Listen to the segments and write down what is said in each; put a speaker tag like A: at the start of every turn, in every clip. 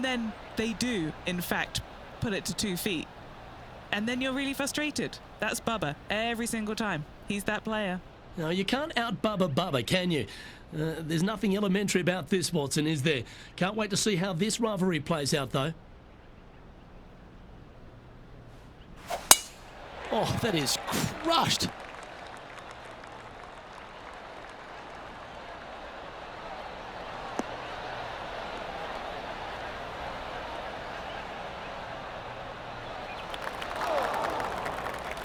A: And then they do, in fact, put it to 2 feet. And then you're really frustrated. That's Bubba every single time. He's that player.
B: No, you can't out-Bubba Bubba, can you? There's nothing elementary about this, Watson, is there? Can't wait to see how this rivalry plays out, though. Oh, that is crushed.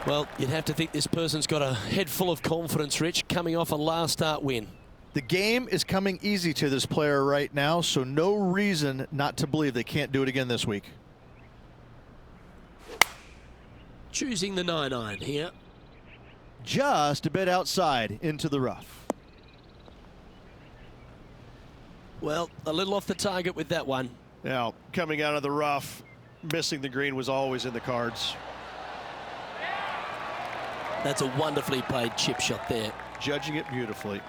B: Well, you'd have to think this person's got a head full of confidence, Rich, coming off a last start win.
C: The game is coming easy to this player right now, so no reason not to believe they can't do it again this week.
B: Choosing the 9-iron here.
C: Just a bit outside into the rough.
B: Well, a little off the target with that one.
D: Now, coming out of the rough, missing the green was always in the cards.
B: That's a wonderfully played chip shot there.
D: Judging it beautifully.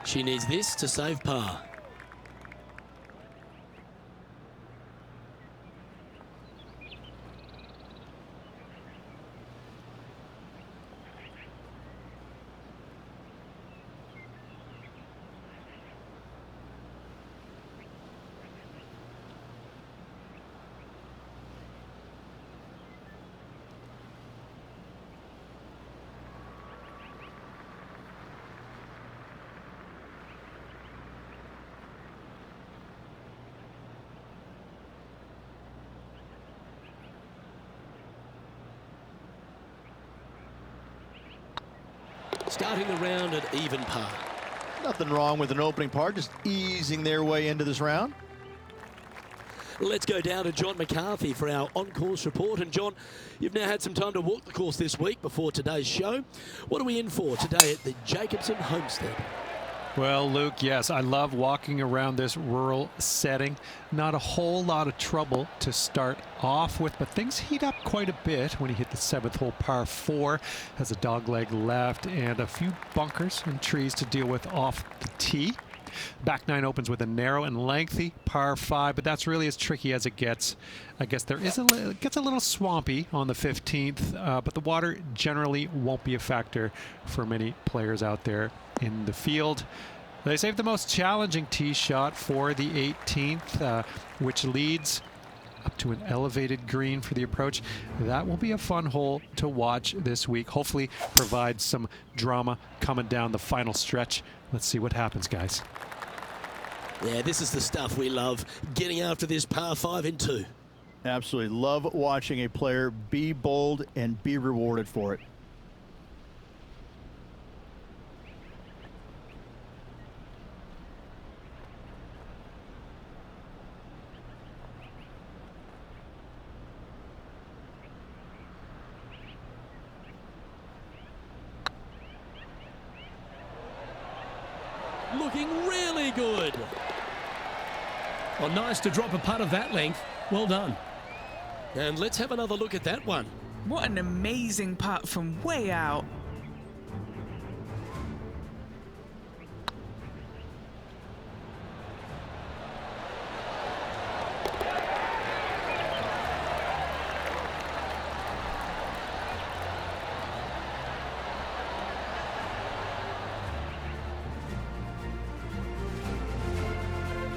B: She needs this to save par. Starting the round at even par.
C: Nothing wrong with an opening par, just easing their way into this round.
B: Let's go down to John McCarthy for our on-course report. And John, you've now had some time to walk the course this week before today's show. What are we in for today at the Jacobson Homestead?
E: Well, Luke, yes, I love walking around this rural setting. Not a whole lot of trouble to start off with, but things heat up quite a bit when you hit the 7th hole, par 4. Has a dogleg left and a few bunkers and trees to deal with off the tee. Back 9 opens with a narrow and lengthy par 5, but that's really as tricky as it gets. I guess it gets a little swampy on the 15th, but the water generally won't be a factor for many players out there in the field. They saved the most challenging tee shot for the 18th, which leads up to an elevated green for the approach. That will be a fun hole to watch this week. Hopefully provide some drama coming down the final stretch. Let's see what happens, guys.
B: Yeah, this is the stuff we love, getting after this par 5 in 2.
C: Absolutely love watching a player be bold and be rewarded for it.
B: Looking really good. Well, nice to drop a putt of that length. Well done. And let's have another look at that one.
A: What an amazing putt from way out.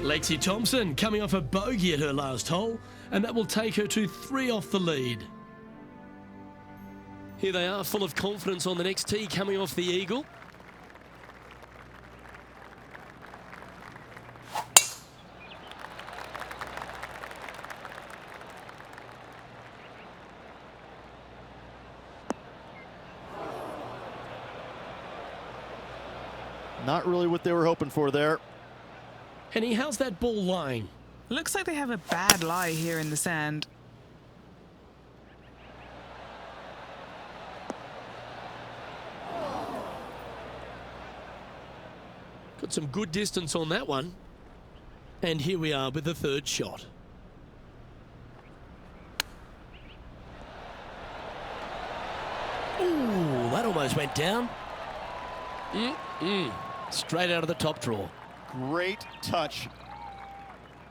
B: Lexi Thompson coming off a bogey at her last hole, and that will take her to 3 off the lead. Here they are, full of confidence on the next tee, coming off the eagle.
C: Not really what they were hoping for there.
B: Henny, how's that ball lying?
A: Looks like they have a bad lie here in the sand.
B: Got some good distance on that one. And here we are with the 3rd shot. Ooh, that almost went down. Straight out of the top draw.
C: Great touch.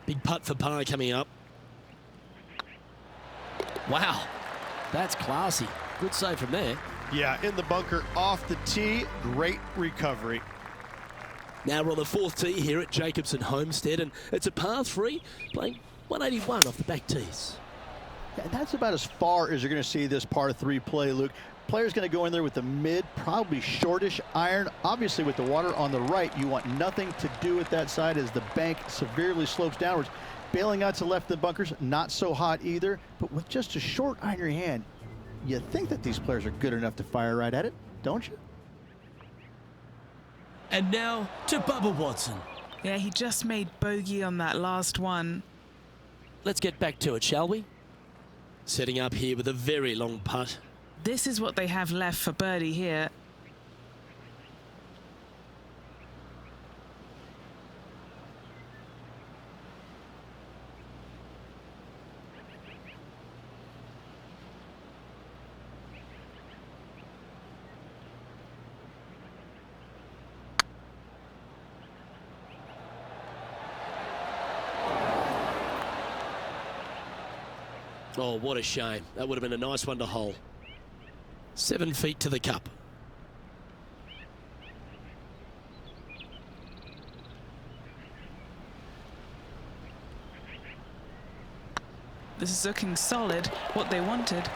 B: Big putt for par coming up. Wow, that's classy. Good save from there.
D: Yeah, in the bunker, off the tee, great recovery.
B: Now we're on the fourth tee here at Jacobson Homestead, and it's a par 3, playing 181 off the back tees.
C: And that's about as far as you're going to see this par 3 play, Luke. Player's going to go in there with the mid, probably shortish iron. Obviously, with the water on the right, you want nothing to do with that side as the bank severely slopes downwards. Bailing out to left of the bunkers, not so hot either. But with just a short iron in your hand, you think that these players are good enough to fire right at it, don't you?
B: And now to Bubba Watson.
A: Yeah, he just made bogey on that last one.
B: Let's get back to it, shall we? Setting up here with a very long putt.
A: This is what they have left for birdie here.
B: Oh, what a shame. That would have been a nice one to hole. 7 feet to the cup.
A: This is looking solid, what they wanted.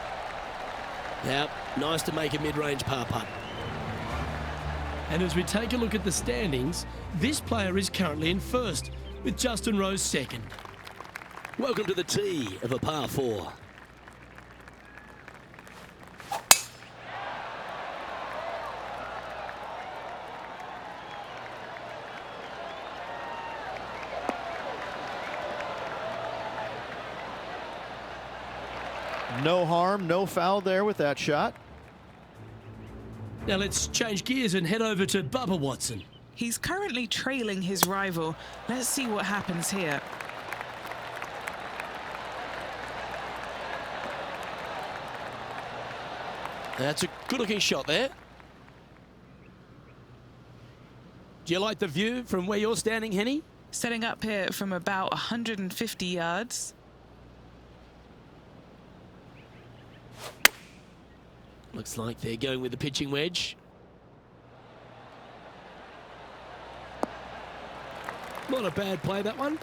B: Now, nice to make a mid-range par putt. And as we take a look at the standings, this player is currently in first, with Justin Rose second. Welcome to the tee of a par 4.
C: No harm, no foul there with that shot.
B: Now let's change gears and head over to Bubba Watson.
A: He's currently trailing his rival. Let's see what happens here.
B: That's a good-looking shot there. Do you like the view from where you're standing, Henny?
A: Setting up here from about 150 yards.
B: Looks like they're going with the pitching wedge. Not a bad play, that one.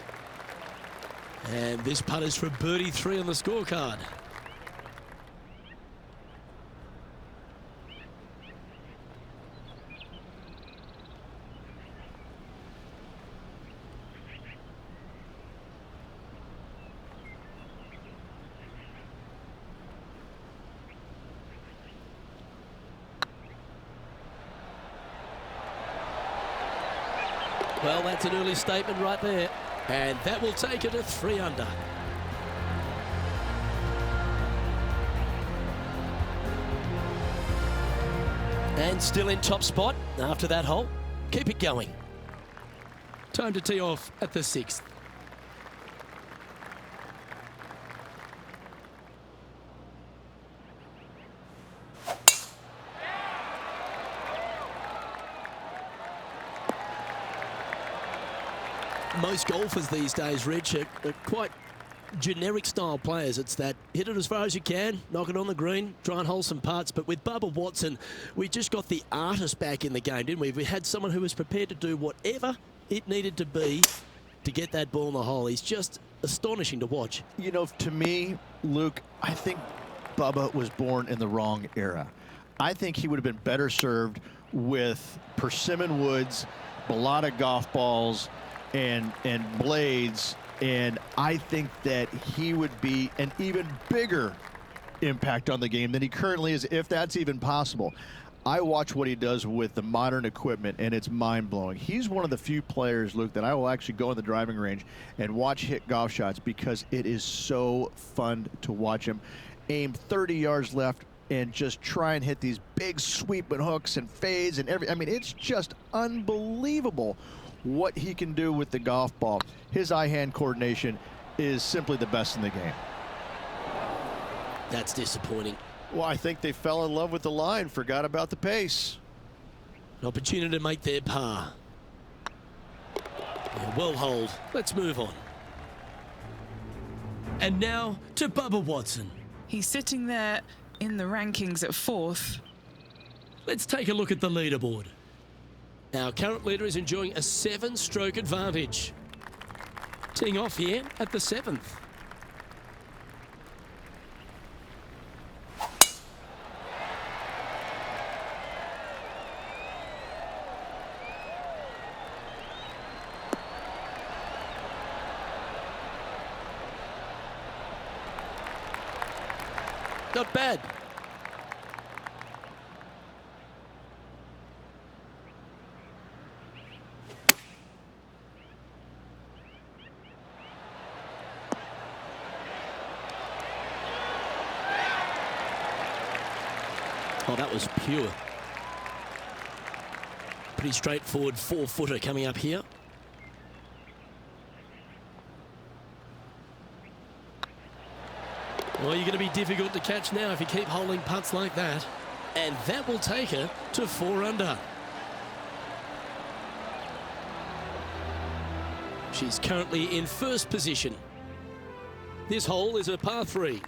B: And this putt is for birdie 3 on the scorecard. Well, that's an early statement right there. And that will take it to 3 under. And still in top spot after that hole. Keep it going. Time to tee off at the 6th. Most golfers these days, Rich, are quite generic style players. It's that hit it as far as you can, knock it on the green, try and hole some putts. But with Bubba Watson, we just got the artist back in the game, didn't we? We had someone who was prepared to do whatever it needed to be to get that ball in the hole. He's just astonishing to watch.
C: You know, to me, Luke, I think Bubba was born in the wrong era. I think he would have been better served with persimmon woods, balata golf balls, and blades, and I think that he would be an even bigger impact on the game than he currently is, if that's even possible. I watch what he does with the modern equipment, and it's mind-blowing. He's one of the few players, Luke, that I will actually go in the driving range and watch hit golf shots because it is so fun to watch him aim 30 yards left and just try and hit these big sweeping hooks and fades and I mean, it's just unbelievable what he can do with the golf ball. His eye-hand coordination is simply the best in the game.
B: That's disappointing.
D: Well, I think they fell in love with the line, forgot about the pace.
B: An opportunity to make their par. Yeah, well holed. Let's move on. And now to Bubba Watson.
A: He's sitting there in the rankings at 4th.
B: Let's take a look at the leaderboard. Our current leader is enjoying a 7-stroke advantage. Teeing off here at the 7th. Not bad. Oh, that was pure. Pretty straightforward 4-footer coming up here. Well, you're going to be difficult to catch now if you keep holding putts like that. And that will take her to 4 under. She's currently in first position. This hole is a par 3.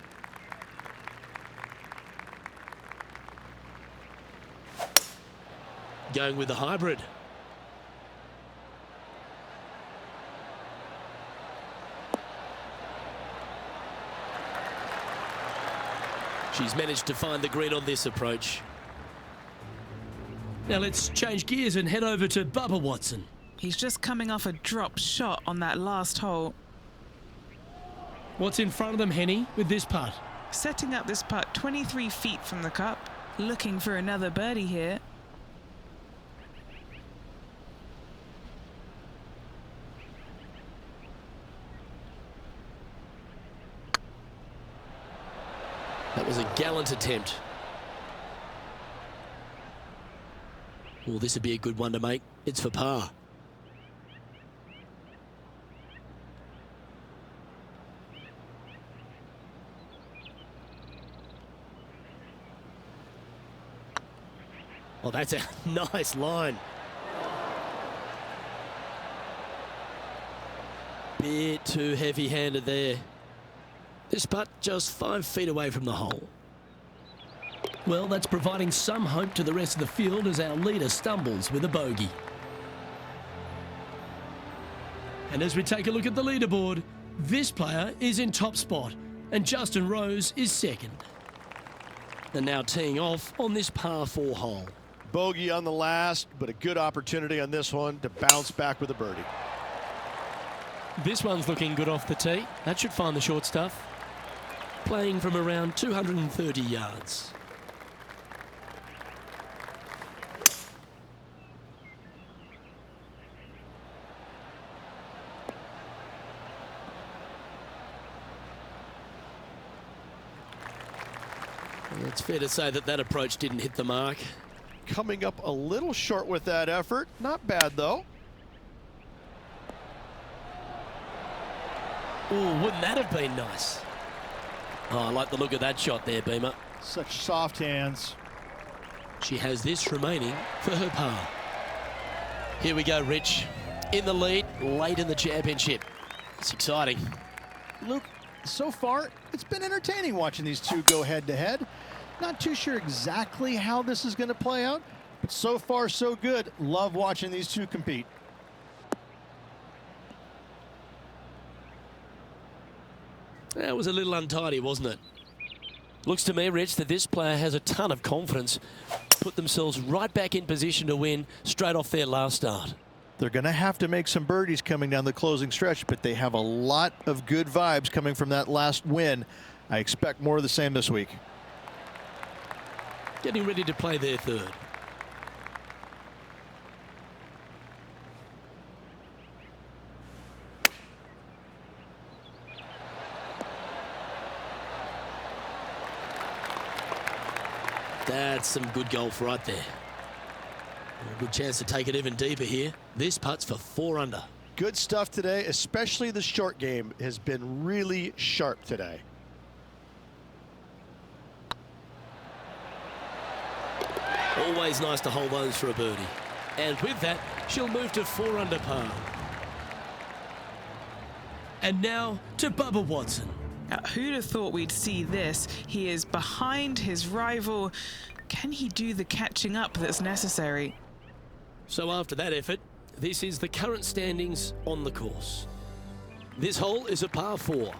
B: Going with the hybrid. She's managed to find the green on this approach. Now let's change gears and head over to Bubba Watson.
A: He's just coming off a drop shot on that last hole.
B: What's in front of them, Henny, with this putt?
A: Setting up this putt 23 feet from the cup, looking for another birdie here.
B: That was a gallant attempt. Well, this would be a good one to make. It's for par. Oh, that's a nice line. Bit too heavy-handed there. This putt just 5 feet away from the hole. Well, that's providing some hope to the rest of the field as our leader stumbles with a bogey. And as we take a look at the leaderboard, this player is in top spot and Justin Rose is second. And now teeing off on this par 4 hole.
D: Bogey on the last, but a good opportunity on this one to bounce back with a birdie.
B: This one's looking good off the tee. That should find the short stuff. Playing from around 230 yards. Well, it's fair to say that that approach didn't hit the mark.
D: Coming up a little short with that effort. Not bad, though.
B: Oh, wouldn't that have been nice? Oh, I like the look of that shot there, Beamer.
D: Such soft hands.
B: She has this remaining for her par. Here we go, Rich. In the lead, late in the championship. It's exciting.
C: Luke, so far, it's been entertaining watching these two go head-to-head. Not too sure exactly how this is going to play out, but so far, so good. Love watching these two compete.
B: That was a little untidy, wasn't it? Looks to me, Rich, that this player has a ton of confidence. Put themselves right back in position to win straight off their last start.
C: They're going to have to make some birdies coming down the closing stretch, but they have a lot of good vibes coming from that last win. I expect more of the same this week.
B: Getting ready to play their third. That's some good golf right there. A good chance to take it even deeper here. This putt's for 4 under.
D: Good stuff today, especially the short game has been really sharp today.
B: Always nice to hold those for a birdie. And with that, she'll move to 4 under par. And now to Bubba Watson.
A: Who'd have thought we'd see this? He is behind his rival. Can he do the catching up that's necessary?
B: So after that effort, this is the current standings on the course. This hole is a par 4.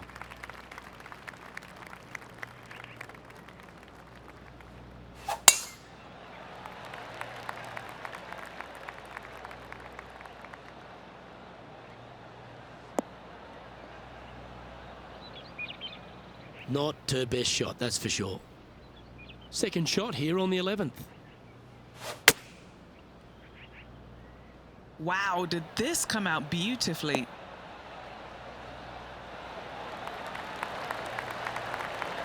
B: Not her best shot, that's for sure. Second shot here on the 11th.
A: Wow, did this come out beautifully?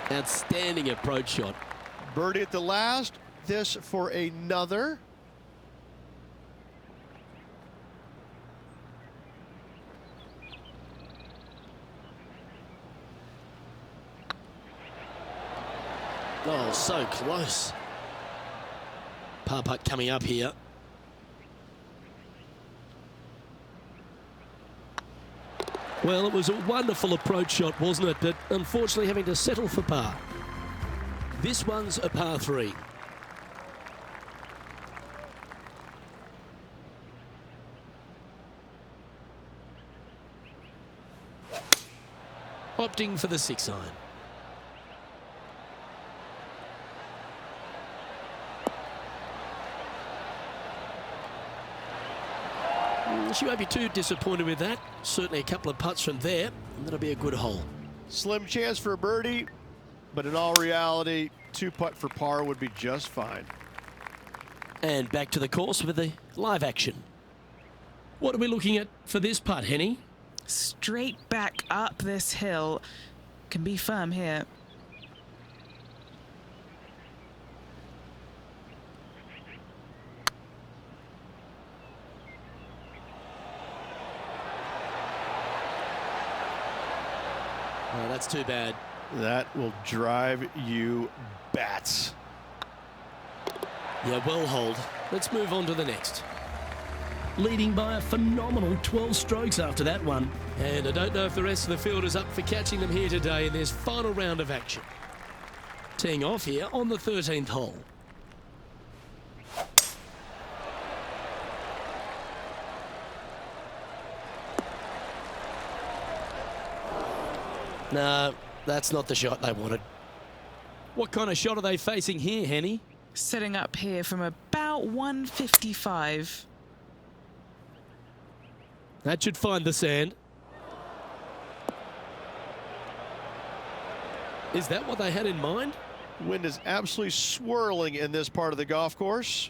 B: Outstanding approach shot.
D: Birdie at the last. This for another.
B: Oh, so close. Par putt coming up here. Well, it was a wonderful approach shot, wasn't it? But unfortunately having to settle for par. This one's a par 3. Opting for the 6 iron. She won't be too disappointed with that. Certainly a couple of putts from there, and that'll be a good hole.
D: Slim chance for a birdie, but in all reality, 2 putt for par would be just fine.
B: And back to the course with the live action. What are we looking at for this putt, Henny?
A: Straight back up this hill. Can be firm here.
B: Oh, that's too bad.
D: That will drive you bats.
B: Yeah, well hold. Let's move on to the next. Leading by a phenomenal 12 strokes after that one. And I don't know if the rest of the field is up for catching them here today in this final round of action. Teeing off here on the 13th hole. No, that's not the shot they wanted. What kind of shot are they facing here, Henny?
A: Setting up here from about 155.
B: That should find the sand. Is that what they had in mind?
D: Wind is absolutely swirling in this part of the golf course.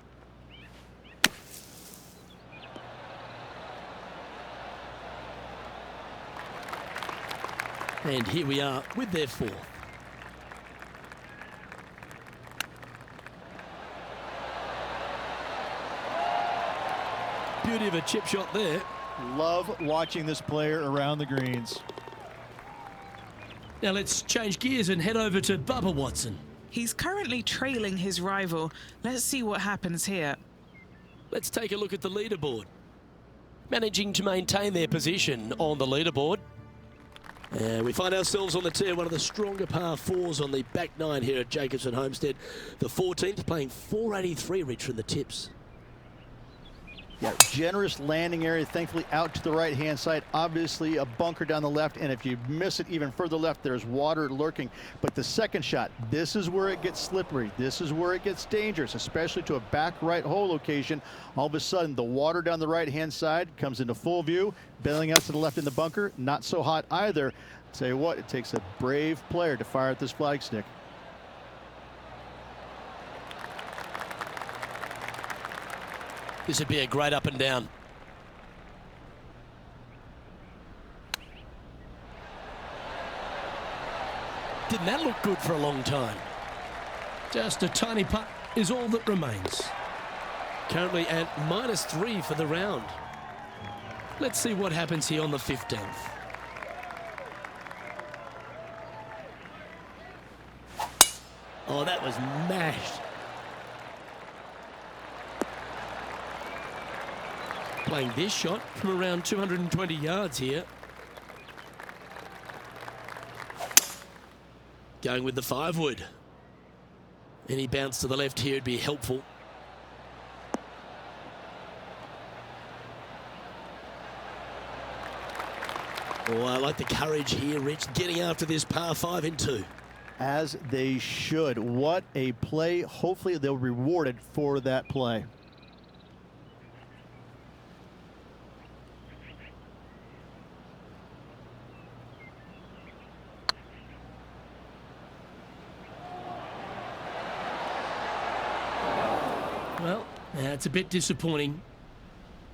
B: And here we are with their 4th. Beauty of a chip shot there.
C: Love watching this player around the greens.
B: Now let's change gears and head over to Bubba Watson.
A: He's currently trailing his rival. Let's see what happens here.
B: Let's take a look at the leaderboard. Managing to maintain their position on the leaderboard. We find ourselves on the tee, one of the stronger par 4s on the back 9 here at Jacobson Homestead. The 14th playing 483, Rich, from the tips.
C: Yeah, generous landing area, thankfully out to the right-hand side. Obviously a bunker down the left, and if you miss it even further left, there's water lurking. But the second shot, this is where it gets slippery. This is where it gets dangerous, especially to a back right hole location. All of a sudden, the water down the right-hand side comes into full view. Bailing out to the left in the bunker, not so hot either. Tell you what, it takes a brave player to fire at this flagstick.
B: This would be a great up and down. Didn't that look good for a long time? Just a tiny putt is all that remains. Currently at -3 for the round. Let's see what happens here on the 15th. Oh, that was mashed. Playing this shot from around 220 yards here. Going with the 5-wood. Any bounce to the left here would be helpful. Oh, I like the courage here, Rich, getting after this par 5 in 2.
C: As they should. What a play. Hopefully they'll be rewarded for that play.
B: Well, that's a bit disappointing.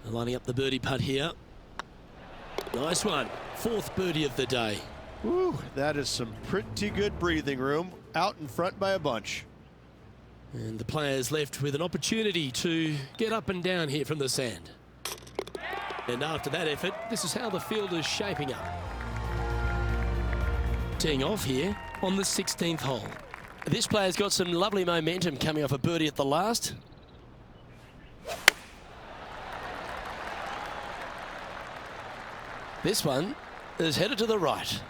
B: Lining up the birdie putt here. Nice one. 4th birdie of the day.
D: Woo, that is some pretty good breathing room. Out in front by a bunch.
B: And the players left with an opportunity to get up and down here from the sand. And after that effort, this is how the field is shaping up. Teeing off here on the 16th hole. This player's got some lovely momentum coming off a birdie at the last. This one is headed to the right.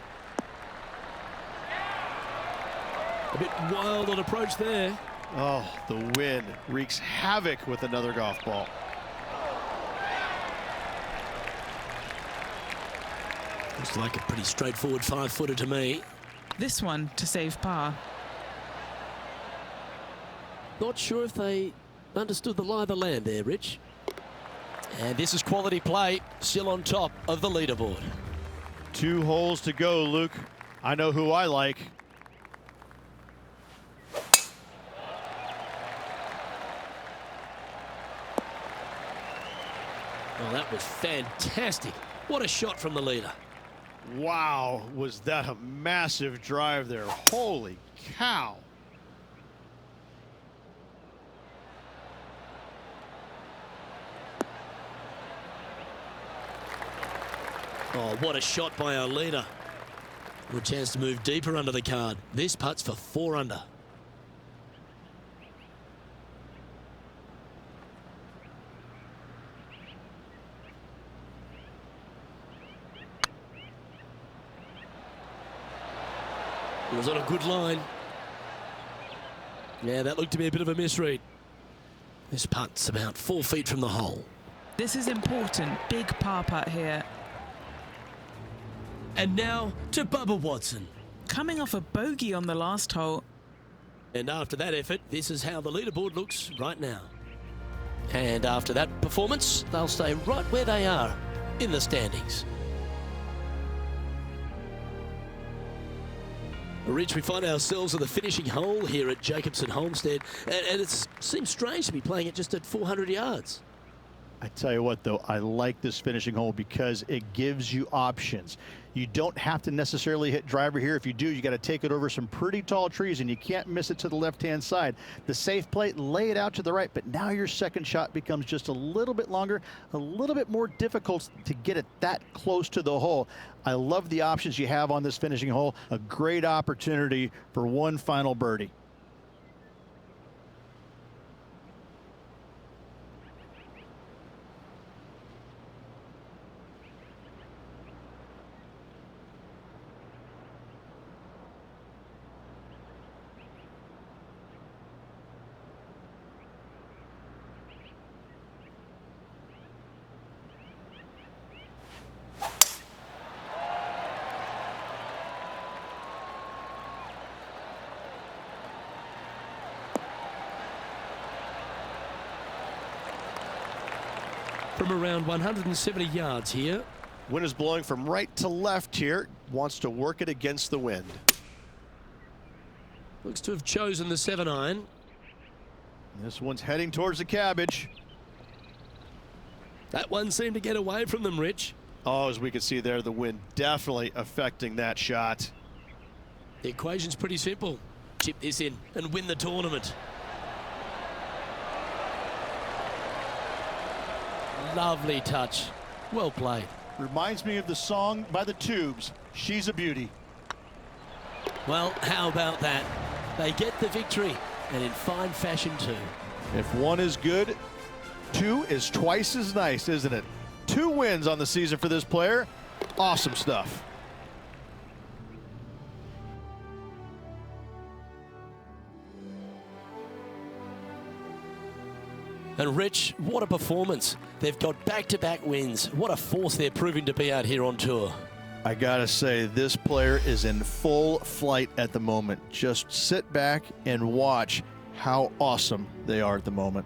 B: A bit wild on approach there.
D: Oh, the wind wreaks havoc with another golf ball.
B: Looks like a pretty straightforward 5-footer to me.
A: This one to save par.
B: Not sure if they understood the lie of the land there, Rich. And this is quality play, still on top of the leaderboard.
D: 2 holes to go, Luke. I know who I like.
B: Oh, that was fantastic. What a shot from the leader.
D: Wow, was that a massive drive there. Holy cow.
B: Oh, what a shot by our leader. Good chance to move deeper under the card. This putt's for 4 under. It was on a good line. Yeah, that looked to be a bit of a misread. This putt's about 4 feet from the hole.
A: This is important. Big par putt here.
B: And now to Bubba Watson.
A: Coming off a bogey on the last hole.
B: And after that effort, this is how the leaderboard looks right now. And after that performance, they'll stay right where they are in the standings. Rich, we find ourselves at the finishing hole here at Jacobson Homestead, and it seems strange to be playing it just at 400 yards.
C: I tell you what, though, I like this finishing hole because it gives you options. You don't have to necessarily hit driver here. If you do, you got to take it over some pretty tall trees, and you can't miss it to the left-hand side. The safe play, lay it out to the right, but now your second shot becomes just a little bit longer, a little bit more difficult to get it that close to the hole. I love the options you have on this finishing hole. A great opportunity for one final birdie.
B: From around 170 yards here.
D: Wind is blowing from right to left here. Wants to work it against the wind.
B: Looks to have chosen the 7-iron.
D: This one's heading towards the cabbage.
B: That one seemed to get away from them, Rich.
D: Oh, as we can see there, the wind definitely affecting that shot.
B: The equation's pretty simple. Chip this in and win the tournament. Lovely touch. Well played.
C: Reminds me of the song by the Tubes, She's a Beauty.
B: Well, how about that? They get the victory, and in fine fashion too.
D: If one is good, 2 is twice as nice, isn't it? 2 wins on the season for this player. Awesome stuff.
B: And Rich, what a performance. They've got back-to-back wins. What a force they're proving to be out here on tour.
D: I gotta say, this player is in full flight at the moment. Just sit back and watch how awesome they are at the moment.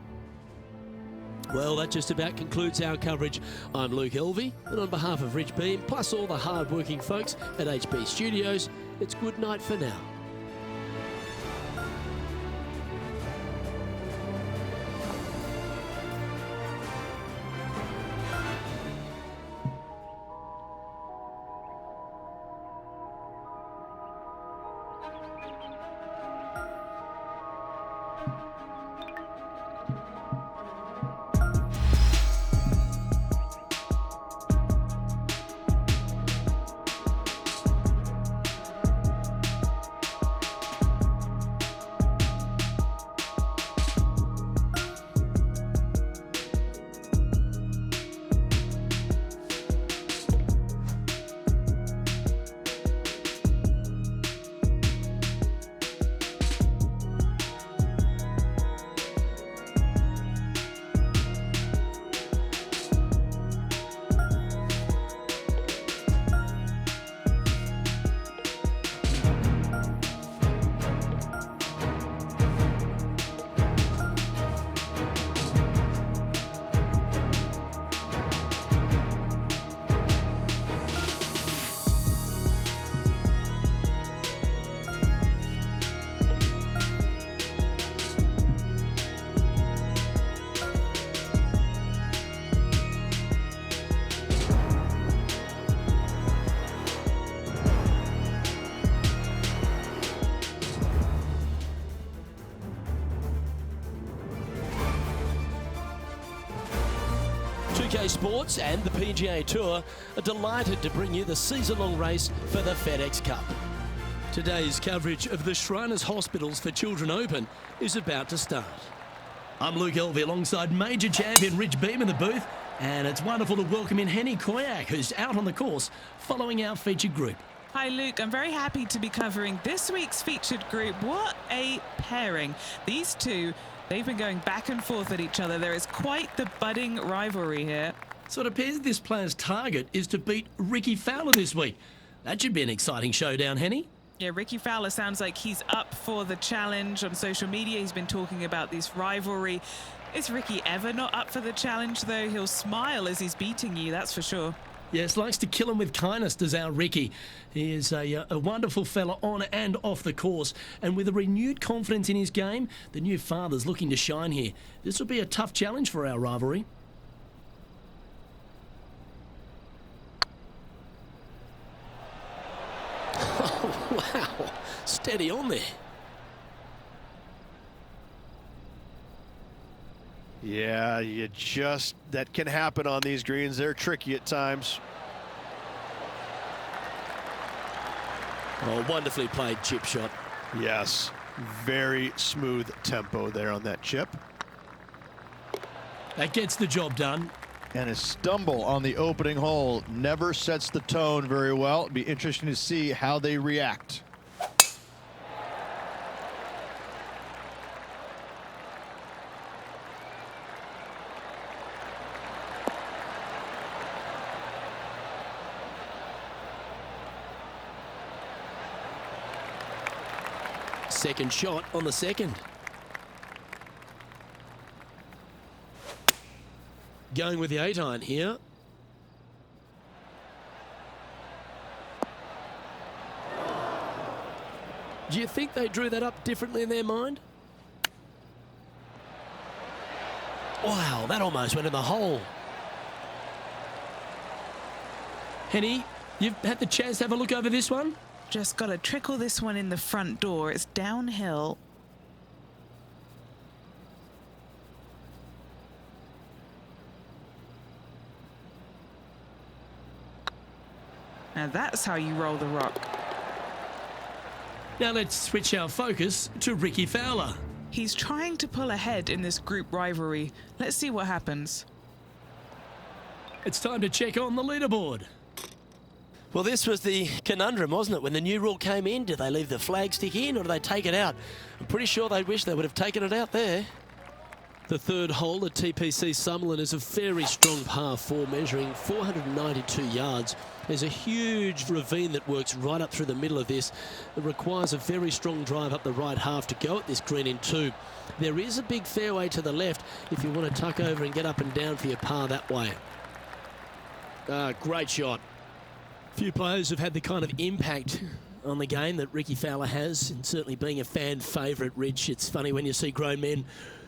B: Well, that just about concludes our coverage. I'm Luke Elvey, and on behalf of Rich Beam, plus all the hard-working folks at HB Studios, it's good night for now. Pga Sports and the PGA Tour are delighted to bring you the season-long race for the FedEx Cup. Today's coverage of the Shriners Hospitals for Children Open is about to start. I'm Luke Elvey alongside major champion Rich Beam in the booth, and it's wonderful to welcome in Henny Koyak, who's out on the course following our featured group.
A: Hi Luke, I'm very happy to be covering this week's featured group. What a pairing. These two, they've been going back and forth at each other. There is quite the budding rivalry here.
B: So it appears this player's target is to beat Ricky Fowler this week. That should be an exciting showdown, Henny.
A: Yeah, Ricky Fowler sounds like he's up for the challenge. On social media, he's been talking about this rivalry. Is Ricky ever not up for the challenge, though? He'll smile as he's beating you, that's for sure.
B: Yes, likes to kill him with kindness, does our Ricky. He is a wonderful fella on and off the course. And with a renewed confidence in his game, the new father's looking to shine here. This will be a tough challenge for our rivalry. Oh, wow. Steady on there.
D: Yeah, that can happen on these greens. They're tricky at times.
B: Oh, wonderfully played chip shot.
D: Yes, very smooth tempo there on that chip.
B: That gets the job done.
D: And his stumble on the opening hole never sets the tone very well. It'd be interesting to see how they react.
B: Second shot on the second. Going with the 8-iron here. Do you think they drew that up differently in their mind? Wow, that almost went in the hole. Henny, you've had the chance to have a look over this one?
A: Just got to trickle this one in the front door. It's downhill. Now that's how you roll the rock.
B: Now let's switch our focus to Ricky Fowler.
A: He's trying to pull ahead in this group rivalry. Let's see what happens.
B: It's time to check on the leaderboard. Well, this was the conundrum, wasn't it? When the new rule came in, do they leave the flag stick in or do they take it out? I'm pretty sure they wish they would have taken it out there. The third hole at TPC Summerlin is a very strong par 4 measuring 492 yards. There's a huge ravine that works right up through the middle of this. It requires a very strong drive up the right half to go at this green in 2. There is a big fairway to the left if you want to tuck over and get up and down for your par that way. Great shot. Few players have had the kind of impact on the game that Ricky Fowler has, and certainly being a fan favourite, Rich. It's funny when you see grown men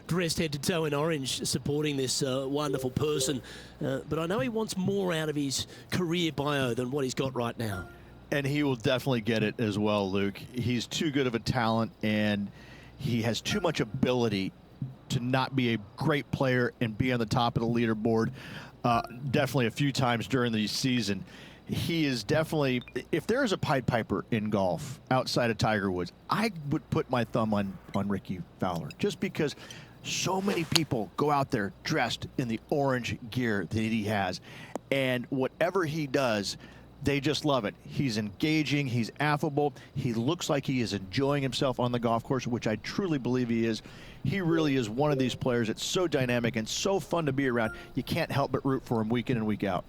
B: dressed head to toe in orange supporting this wonderful person. But I know he wants more out of his career bio than what he's got right now.
C: And he will definitely get it as well, Luke. He's too good of a talent, and he has too much ability to not be a great player and be on the top of the leaderboard definitely a few times during the season. He is definitely, if there's a Pied Piper in golf outside of Tiger Woods, I would put my thumb on Ricky Fowler, just because so many people go out there dressed in the orange gear that he has, and whatever he does, they just love it. He's engaging, he's affable, he looks like he is enjoying himself on the golf course, which I truly believe he is. He really is one of these players that's so dynamic and so fun to be around. You can't help but root for him week in and week out.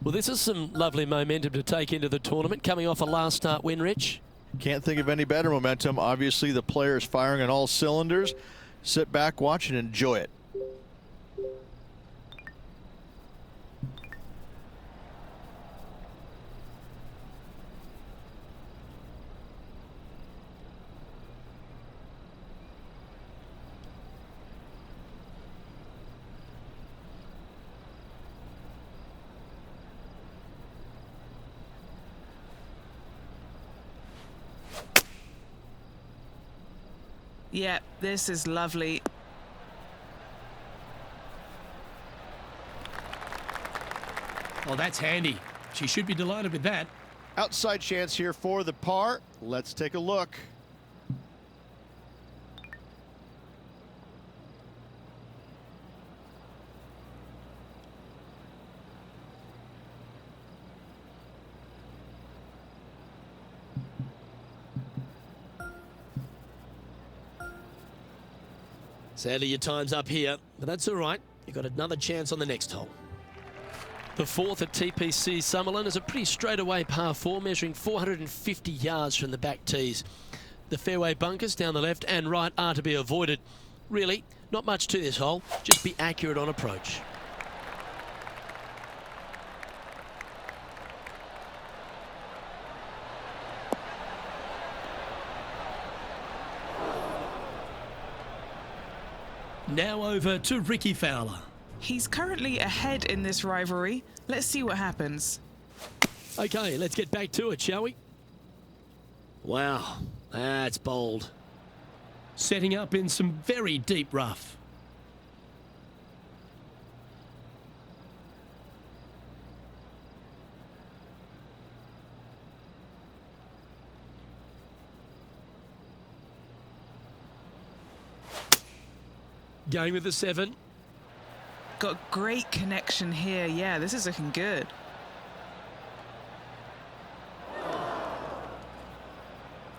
B: Well, this is some lovely momentum to take into the tournament, coming off a last start win, Rich.
C: Can't think of any better momentum. Obviously, the players firing on all cylinders. Sit back, watch, and enjoy it.
A: Yeah, this is lovely.
F: Oh, that's handy. She should be delighted with that.
C: Outside chance here for the par. Let's take a look.
B: Sadly, your time's up here, but that's all right. You've got another chance on the next hole. The fourth at TPC Summerlin is a pretty straightaway par 4, measuring 450 yards from the back tees. The fairway bunkers down the left and right are to be avoided. Really, not much to this hole. Just be accurate on approach.
F: Now over to Ricky Fowler.
A: He's currently ahead in this rivalry. Let's see what happens.
B: Okay, let's get back to it, shall we? Wow, that's bold.
F: Setting up in some very deep rough.
B: Going with the 7.
A: Got great connection here. Yeah, this is looking good.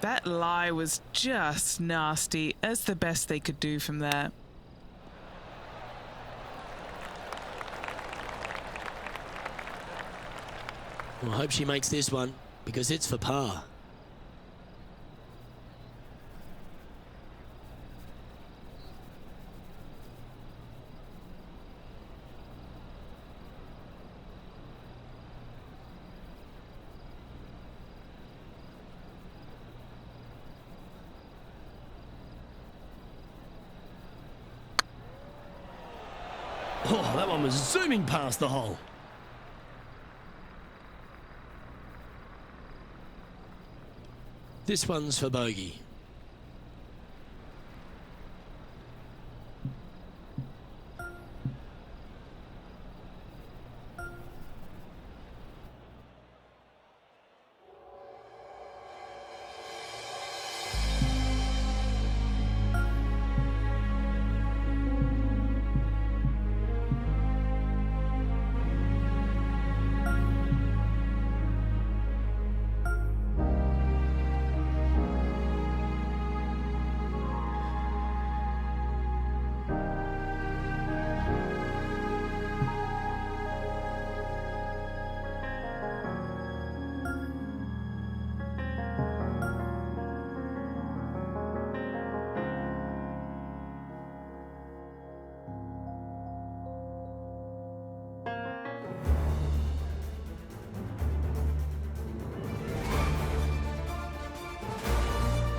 A: That lie was just nasty. That's the best they could do from there.
B: Well, I hope she makes this one, because it's for par.
F: Oh, that one was zooming past the hole.
B: This one's for bogey.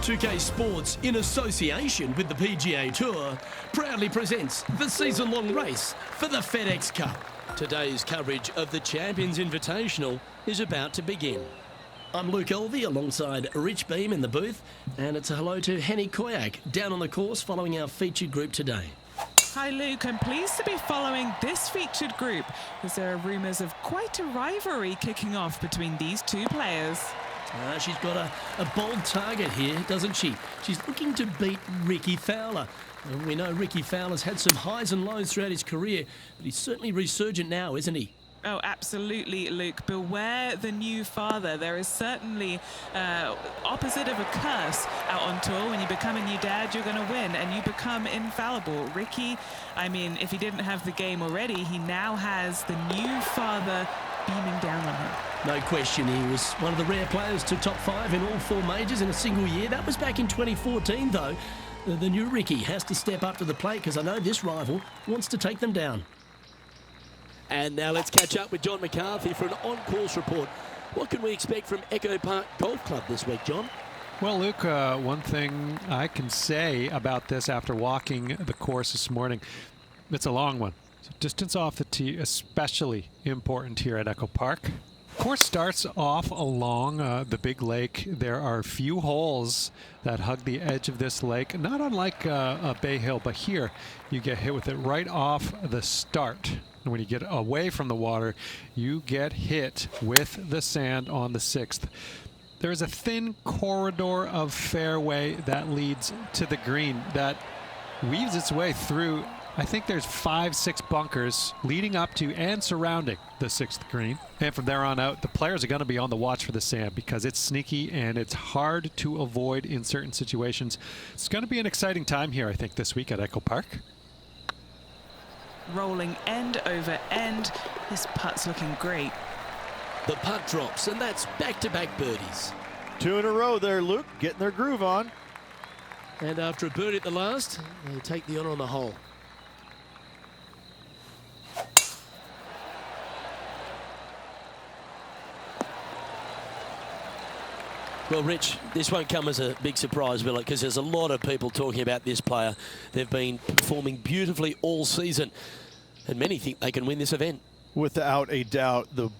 F: 2K Sports, in association with the PGA Tour, proudly presents the season-long race for the FedEx Cup.
B: Today's coverage of the Champions Invitational is about to begin.
F: I'm Luke Elvey alongside Rich Beam in the booth, and it's a hello to Henny Koyak down on the course following our featured group today.
A: Hi Luke, I'm pleased to be following this featured group as there are rumours of quite a rivalry kicking off between these two players.
F: She's got a bold target here, doesn't she? She's looking to beat Ricky Fowler. And we know Ricky Fowler's had some highs and lows throughout his career, but he's certainly resurgent now, isn't he?
A: Oh, absolutely, Luke. Beware the new father. There is certainly opposite of a curse out on tour. When you become a new dad, you're going to win, and you become infallible. Ricky, I mean, if he didn't have the game already, he now has the new father beaming down on him.
F: No question, he was one of the rare players to top 5 in all 4 majors in a single year. That was back in 2014, though. The new Ricky has to step up to the plate because I know this rival wants to take them down.
B: And now let's catch up with John McCarthy for an on-course report. What can we expect from Echo Park Golf Club this week, John?
E: Well, Luke, one thing I can say about this after walking the course this morning, it's a long one. So distance off the tee, especially important here at Echo Park. Course starts off along the big lake. There are a few holes that hug the edge of this lake, not unlike a Bay Hill, but here you get hit with it right off the start. And when you get away from the water, you get hit with the sand on the 6th. There's a thin corridor of fairway that leads to the green that weaves its way through. I think there's 5-6 bunkers leading up to and surrounding the 6th green. And from there on out, the players are going to be on the watch for the sand because it's sneaky and it's hard to avoid in certain situations. It's going to be an exciting time here, I think, this week at Echo Park.
A: Rolling end over end. This putt's looking great.
B: The putt drops, and that's back-to-back birdies.
C: 2 in a row there, Luke, getting their groove on.
B: And after a birdie at the last, they take the honour on the hole. Well, Rich, this won't come as a big surprise, will it? Because there's a lot of people talking about this player. They've been performing beautifully all season, and many think they can win this event.
C: Without a doubt, the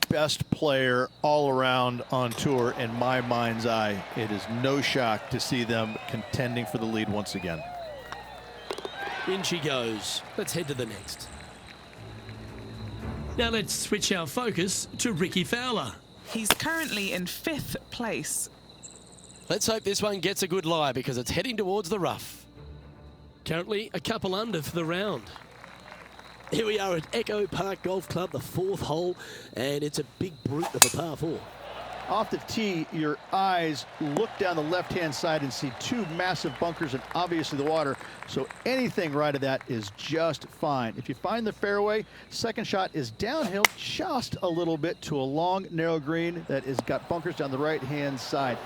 C: best player all around on tour in my mind's eye. It is no shock to see them contending for the lead once again.
B: In she goes. Let's head to the next.
F: Now let's switch our focus to Ricky Fowler.
A: He's currently in 5th place.
B: Let's hope this one gets a good lie because it's heading towards the rough. Currently a couple under for the round. Here we are at Echo Park Golf Club, the 4th hole, and it's a big brute of a par 4.
C: Off the tee, your eyes look down the left-hand side and see 2 massive bunkers and obviously the water. So anything right of that is just fine. If you find the fairway, second shot is downhill just a little bit to a long, narrow green that has got bunkers down the right-hand side.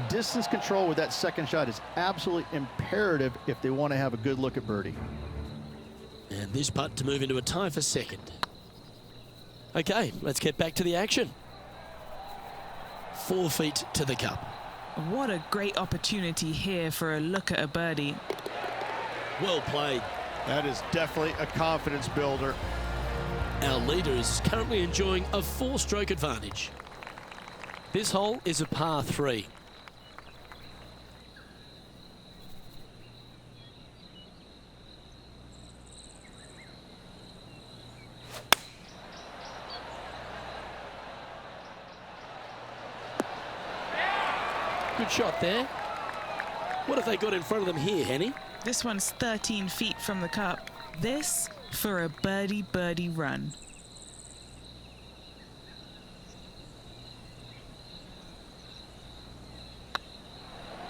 C: Distance control with that second shot is absolutely imperative if they want to have a good look at birdie.
B: And this putt to move into a tie for second. Okay, let's get back to the action. 4 feet to the cup.
A: What a great opportunity here for a look at a birdie.
B: Well played.
C: That is definitely a confidence builder.
B: Our leader is currently enjoying a 4-stroke advantage. This hole is a par 3. Good shot there. What have they got in front of them here, Henny?
A: This one's 13 feet from the cup. This for a birdie run.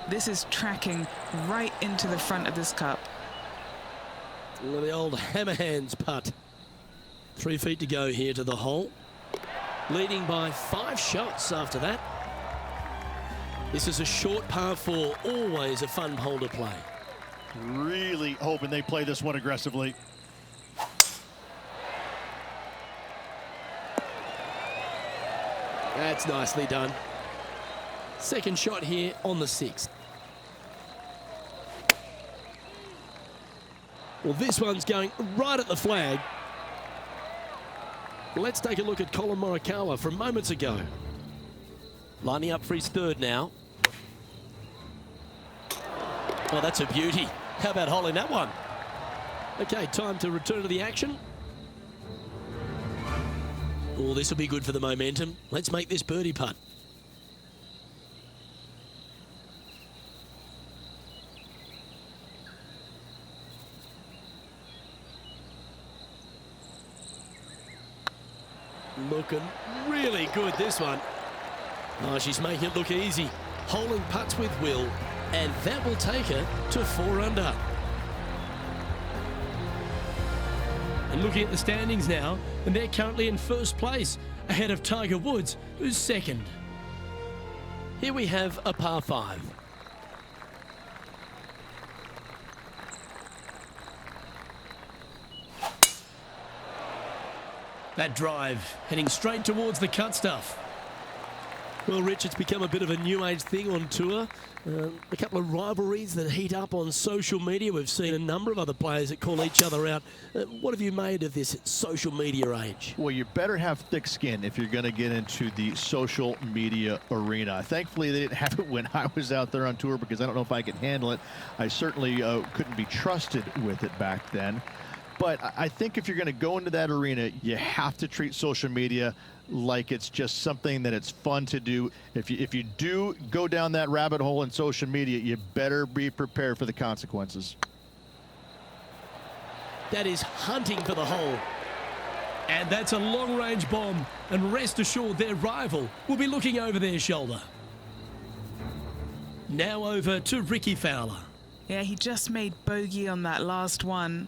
A: This is tracking right into the front of this cup.
B: The old hammer hands putt. 3 feet to go here to the hole. Leading by 5 shots after that. This is a short par 4, always a fun hole to play.
C: Really hoping they play this one aggressively.
B: That's nicely done. Second shot here on the 6th. Well, this one's going right at the flag. Let's take a look at Colin Morikawa from moments ago. Lining up for his third now. Oh, that's a beauty. How about holding that one? Okay, time to return to the action. Oh, this will be good for the momentum. Let's make this birdie putt. Looking really good, this one. Oh, she's making it look easy. Holding putts with will, and that will take her to 4 under.
F: And looking at the standings now, and they're currently in first place, ahead of Tiger Woods, who's second.
B: Here we have a par 5.
F: That drive, heading straight towards the cut stuff.
B: Well, Rich, it's become a bit of a new age thing on tour. A couple of rivalries that heat up on social media. We've seen a number of other players that call each other out. What have you made of this social media age?
C: Well, you better have thick skin if you're going to get into the social media arena. Thankfully, they didn't have it when I was out there on tour because I don't know if I could handle it. I certainly couldn't be trusted with it back then. But I think if you're going to go into that arena, you have to treat social media like it's just something that it's fun to do. If you do go down that rabbit hole in social media, you better be prepared for the consequences.
B: That is hunting for the hole.
F: And that's a long-range bomb, and rest assured their rival will be looking over their shoulder. Now over to Ricky Fowler.
A: Yeah, he just made bogey on that last one.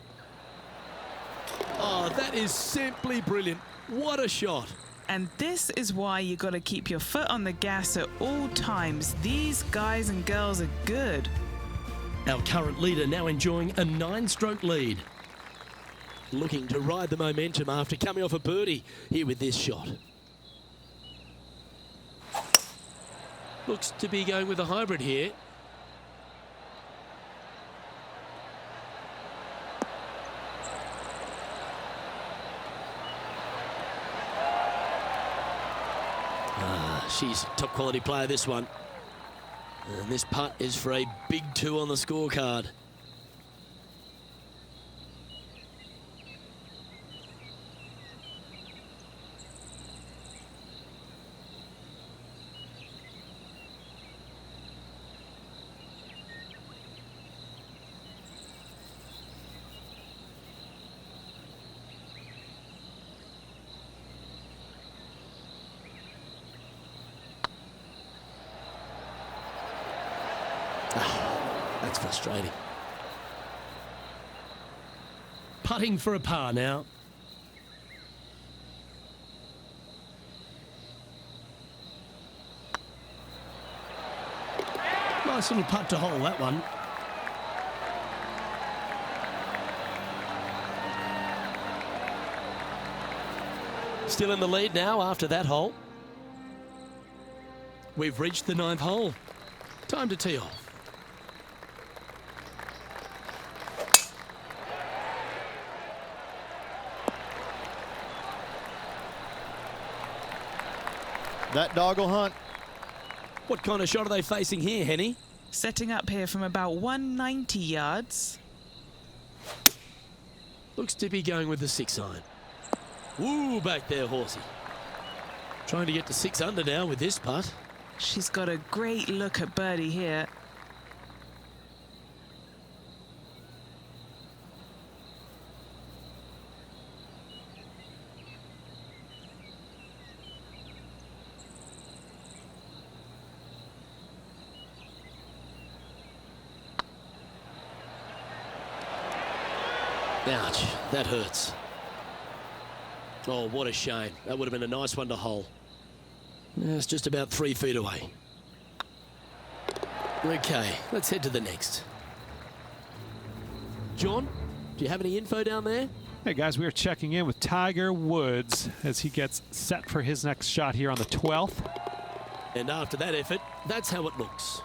B: Oh, that is simply brilliant. What a shot.
A: And this is why you got to keep your foot on the gas at all times. These guys and girls are good.
F: Our current leader now enjoying a 9-stroke lead.
B: Looking to ride the momentum after coming off a birdie here with this shot. Looks to be going with a hybrid here. She's a top quality player, this one. And this putt is for a big 2 on the scorecard. That's frustrating.
F: Putting for a par now. Nice little putt to hole, that one.
B: Still in the lead now after that hole. We've reached the 9th hole. Time to tee off.
C: That dog will hunt.
B: What kind of shot are they facing here, Henny?
A: Setting up here from about 190 yards.
B: Looks to be going with the 6-iron. Woo, back there, horsey. Trying to get to 6 under now with this putt.
A: She's got a great look at birdie here.
B: Ouch, that hurts. Oh, what a shame. That would have been a nice one to hole. It's just about 3 feet away. Okay, let's head to the next. John, do you have any info down there?
E: Hey guys, we are checking in with Tiger Woods as he gets set for his next shot here on the 12th.
B: And after that effort, that's how it looks.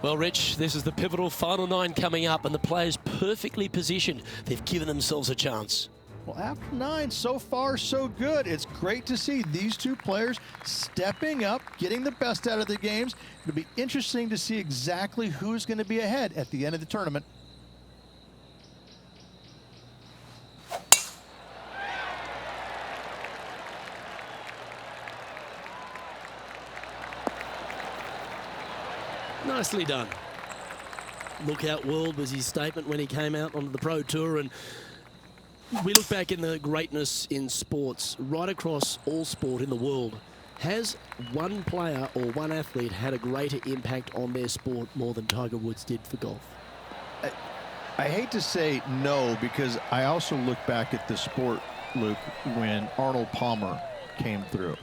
B: Well, Rich, this is the pivotal final 9 coming up, and the players perfectly positioned. They've given themselves a chance.
C: Well, after 9, so far, so good. It's great to see these two players stepping up, getting the best out of the games. It'll be interesting to see exactly who's going to be ahead at the end of the tournament.
B: Nicely done. Look out world was his statement when he came out onto the Pro Tour, and we look back in the greatness in sports right across all sport in the world. Has one player or one athlete had a greater impact on their sport more than Tiger Woods did for golf?
C: I hate to say no, because I also look back at the sport, Luke, when Arnold Palmer came through.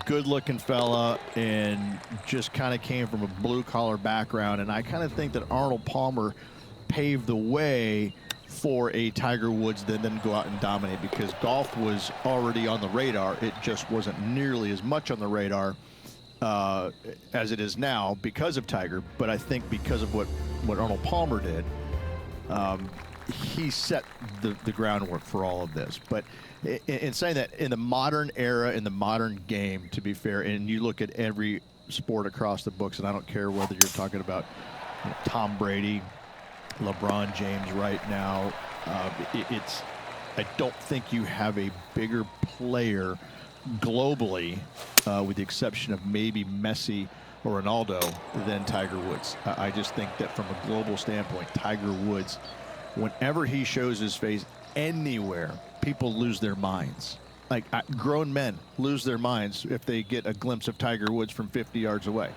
C: Good-looking fella, and just kind of came from a blue-collar background. And I kind of think that Arnold Palmer paved the way for a Tiger Woods that then go out and dominate, because golf was already on the radar. It just wasn't nearly as much on the radar as it is now because of Tiger. But I think because of what Arnold Palmer did, he set the groundwork for all of this. But in saying that, in the modern era, in the modern game, to be fair, and you look at every sport across the books, and I don't care whether you're talking about Tom Brady, LeBron James right now, I don't think you have a bigger player globally, with the exception of maybe Messi or Ronaldo, than Tiger Woods. I just think that from a global standpoint, Tiger Woods, whenever he shows his face anywhere, people lose their minds. Like, grown men lose their minds if they get a glimpse of Tiger Woods from 50 yards away.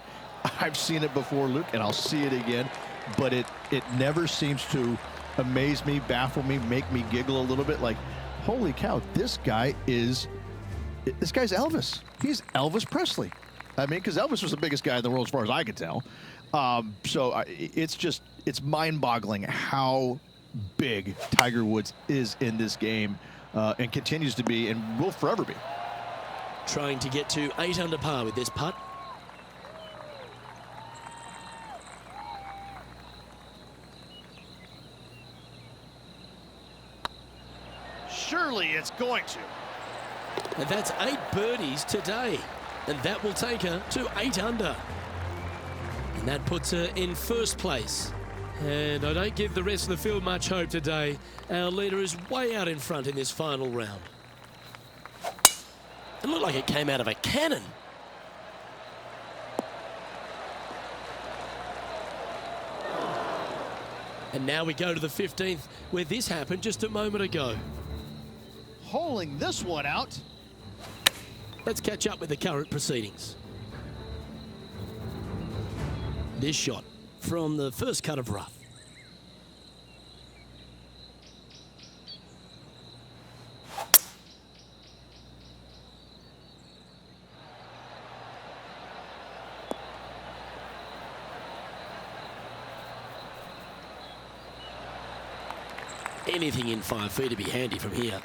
C: I've seen it before, Luke, and I'll see it again, but it never seems to amaze me, baffle me, make me giggle a little bit. Like, holy cow, this guy's Elvis. He's Elvis Presley. I mean, because Elvis was the biggest guy in the world as far as I could tell. It's mind-boggling how big Tiger Woods is in this game, and continues to be, and will forever be.
B: Trying to get to 8 under par with this putt.
C: Surely it's going to.
B: And that's 8 birdies today. And that will take her to 8 under. And that puts her in first place. And I don't give the rest of the field much hope today. Our leader is way out in front in this final round. It looked like it came out of a cannon. And now we go to the 15th, where this happened just a moment ago.
C: Holing this one out.
B: Let's catch up with the current proceedings. This shot from the first cut of rough. Anything in 5 feet to be handy from here.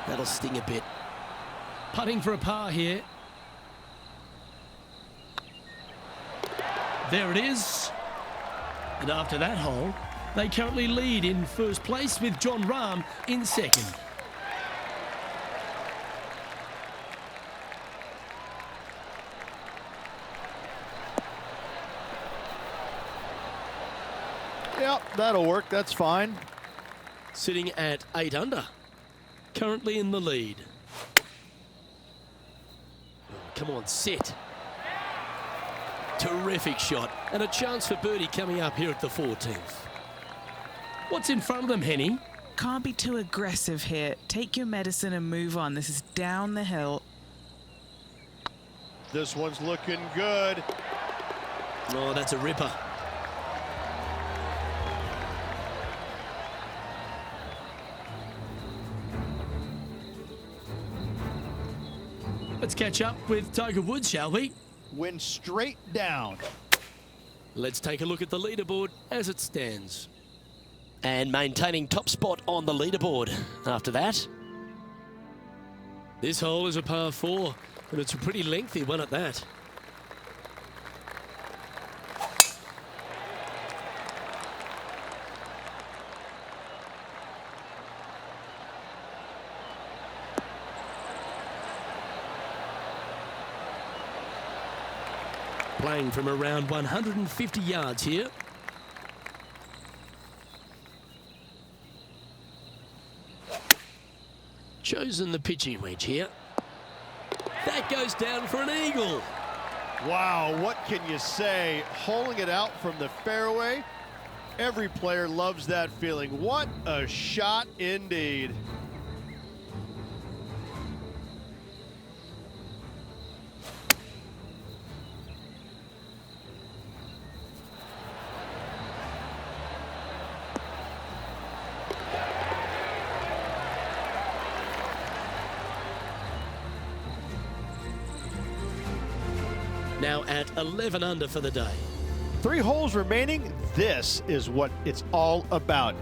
B: That'll sting a bit.
F: Putting for a par here. There it is. And after that hole, they currently lead in first place with Jon Rahm in second.
C: Yep, that'll work. That's fine.
B: Sitting at 8 under. Currently in the lead. Come on, sit. Terrific shot. And a chance for birdie coming up here at the 14th.
F: What's in front of them, Henny?
A: Can't be too aggressive here. Take your medicine and move on. This is down the hill.
C: This one's looking good.
B: Oh, that's a ripper.
F: Let's catch up with Tiger Woods, shall we?
C: Went straight down.
B: Let's take a look at the leaderboard as it stands. And maintaining top spot on the leaderboard after that. This hole is a par 4, and it's a pretty lengthy one at that. Playing from around 150 yards here. Chosen the pitching wedge here. That goes down for an eagle.
C: Wow, what can you say? Holing it out from the fairway. Every player loves that feeling. What a shot indeed.
B: Now at 11 under for the day.
C: 3 holes remaining. This is what it's all about.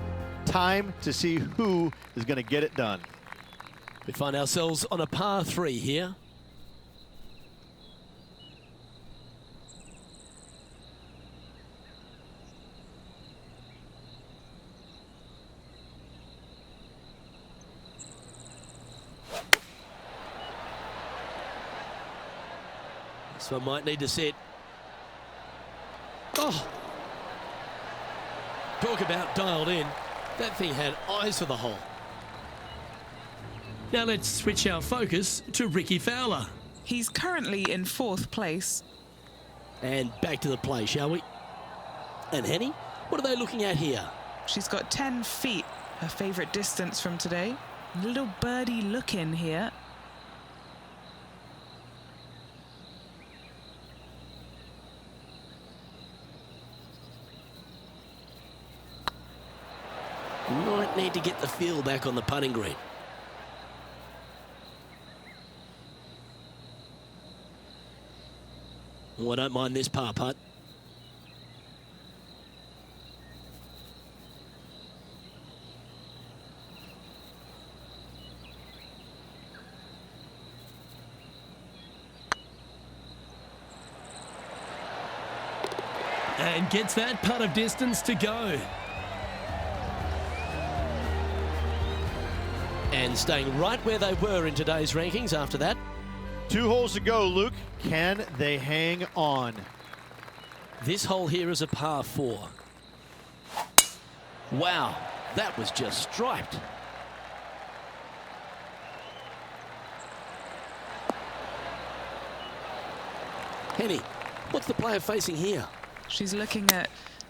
C: Time to see who is going to get it done.
B: We find ourselves on a par 3 here. This one might need to set. Oh! Talk about dialed in. That thing had eyes for the hole.
F: Now let's switch our focus to Ricky Fowler.
A: He's currently in 4th place.
B: And back to the play, shall we? And Henny, what are they looking at here?
A: She's got 10 feet, her favourite distance from today. Little birdie look in here.
B: Might need to get the feel back on the putting green. Oh, I don't mind this par putt.
F: And gets that putt of distance to go.
B: And staying right where they were in today's rankings after that.
C: 2 holes to go, Luke. Can they hang on?
B: This hole here is a par 4. Wow, that was just striped. Henny, what's the player facing here?
A: She's looking at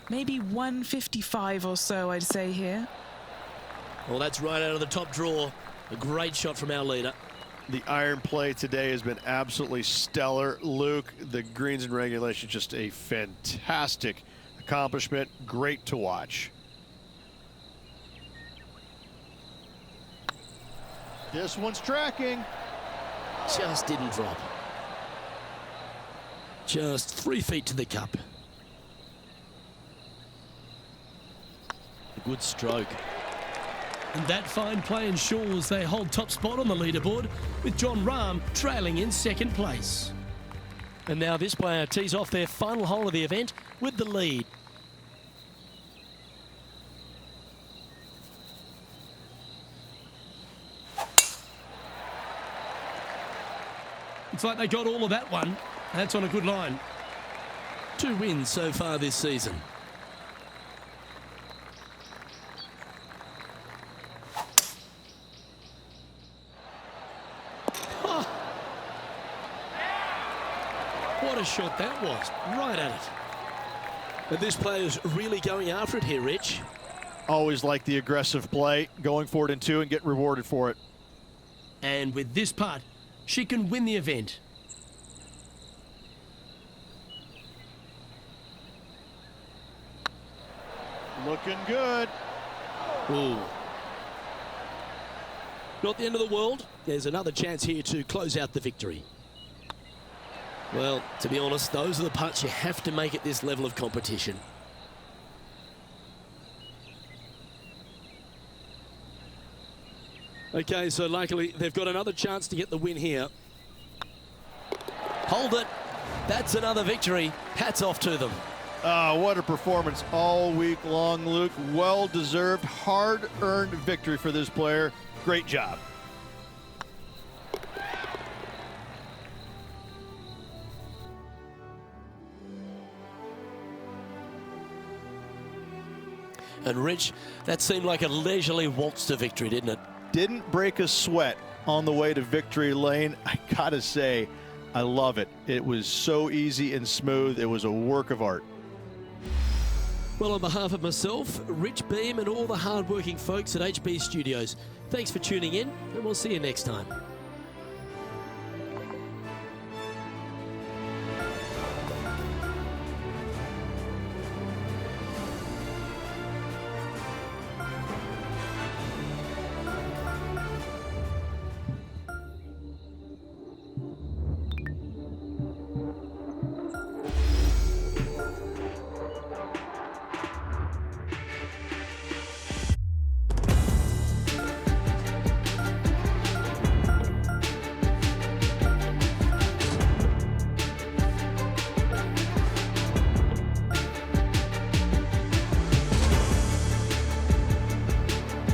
A: maybe 155 or so, I'd say here.
B: Well, that's right out of the top draw. A great shot from our leader.
C: The iron play today has been absolutely stellar. Luke, the greens and regulation, just a fantastic accomplishment. Great to watch. This one's tracking.
B: Just didn't drop. Just 3 feet to the cup. A good stroke.
F: And that fine play ensures they hold top spot on the leaderboard, with John Rahm trailing in 2nd place.
B: And now this player tees off their final hole of the event with the lead.
F: It's like they got all of that one. That's on a good line.
B: 2 wins so far this season. What a shot that was, right at it. But this player's really going after it here, Rich.
C: Always like the aggressive play, going for it in 2 and get rewarded for it.
F: And with this putt, she can win the event.
C: Looking good.
B: Ooh. Not the end of the world. There's another chance here to close out the victory. Well, to be honest, those are the putts you have to make at this level of competition. Okay, so luckily they've got another chance to get the win here. Hold it. That's another victory. Hats off to them.
C: What a performance all week long, Luke. Well-deserved, hard-earned victory for this player. Great job.
B: And Rich, that seemed like a leisurely waltz to victory, didn't it?
C: Didn't break a sweat on the way to victory lane. I gotta say, I love it. It was so easy and smooth. It was a work of art.
B: Well, on behalf of myself, Rich Beam, and all the hard-working folks at HB Studios, thanks for tuning in, and we'll see you next time.